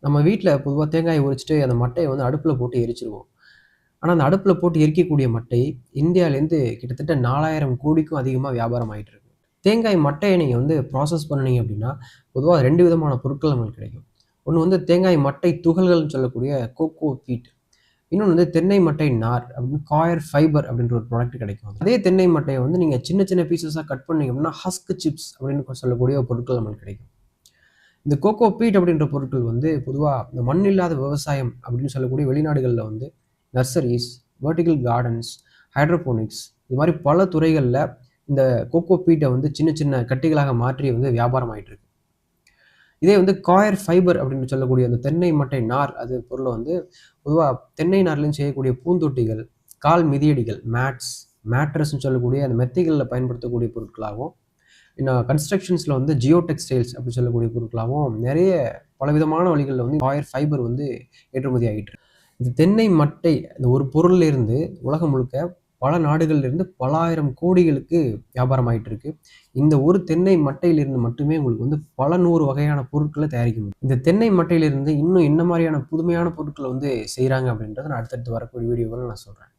நம்ம வீட்ல பொதுவா தேங்காய உரிச்சுட்டு அந்த மட்டைய வந்து அடுப்புல போட்டு எரிச்சுருவோம். ஆனா, அந்த அடுப்புல போட்டு எரிக்கக்கூடிய மட்டை இந்தியாலேருந்து கிட்டத்தட்ட 4000 கோடிக்கும் அதிகமா வியாபாரம் ஆயிட்டு இருக்கு. தேங்காய் மட்டைய நீங்க வந்து ப்ராசஸ் பண்ணுனீங்க அப்டின்னா, பொதுவா 2 விதமான பொருட்கள் நமக்கு கிடைக்கும். ஒண்ணு வந்து தேங்காய் மட்டை துகள்கள்னு சொல்லக்கூடிய கோகோ பீட். இன்னொன்னு வந்து தென்னை மட்டை நார் அப்படின்னு காயர் ஃபைபர் அப்படின்ற ஒரு ப்ராடக்ட் கிடைக்கும். அதே தென்னை மட்டைய வந்து நீங்க சின்ன சின்ன பீஸஸா கட் பண்ணீங்க அப்படின்னா, ஹஸ்க் சிப்ஸ் அப்படின்னு சொல்லக்கூடிய ஒரு பொருட்கள் நமக்கு கிடைக்கும். இந்த கோகோ பீட் அப்படின்ற பொருட்கள் வந்து பொதுவா இந்த மண் இல்லாத விவசாயம் அப்படின்னு சொல்லக்கூடிய வெளிநாடுகள்ல வந்து நர்சரீஸ், வெர்டிகல் கார்டன்ஸ், ஹைட்ரோபோனிக்ஸ் இது மாரி பல துறைகள்ல இந்த கோகோ பீட்ட வந்து சின்ன சின்ன கட்டிகளாக மாற்றி வந்து வியாபாரம் ஆயிட்டு இருக்கு. இதே வந்து காயர் ஃபைபர் அப்படின்னு சொல்லக்கூடிய அந்த தென்னை மட்டை நார் அது பொருள வந்து பொதுவா தென்னை நார்லருந்து செய்யக்கூடிய பூந்தொட்டிகள், கால் மிதியடிகள், மேட்ஸ், மேட்ரஸ்ன்னு சொல்லக்கூடிய அந்த மெத்தைகள்ல பயன்படுத்தக்கூடிய பொருட்களாகவும், இன்னும் கன்ஸ்ட்ரக்ஷன்ஸ்ல வந்து ஜியோ டெக்ஸ்டைல்ஸ் அப்படின்னு சொல்லக்கூடிய பொருட்களாகவும் நெறைய பலவிதமான வழிகள்ல வந்து காயர் ஃபைபர் வந்து ஏற்றுமதி ஆகிட்டு இருக்கு. இந்த தென்னை மட்டை இந்த ஒரு பொருள்ல இருந்து உலகம் முழுக்க பல நாடுகள்ல இருந்து பல 1000 கோடிகளுக்கு வியாபாரம் ஆயிட்டு இருக்கு. இந்த ஒரு தென்னை மட்டையிலிருந்து மட்டுமே உங்களுக்கு வந்து பல 100 வகையான பொருட்கள தயாரிக்க முடியும். இந்த தென்னை மட்டையிலிருந்து இன்னும் என்ன மாரியான புதுமையான பொருட்கள வந்து செய்றாங்க அப்படின்றத நான் அடுத்தடுத்து வரக்கூடிய வீடியோவுல நான் சொல்றேன்.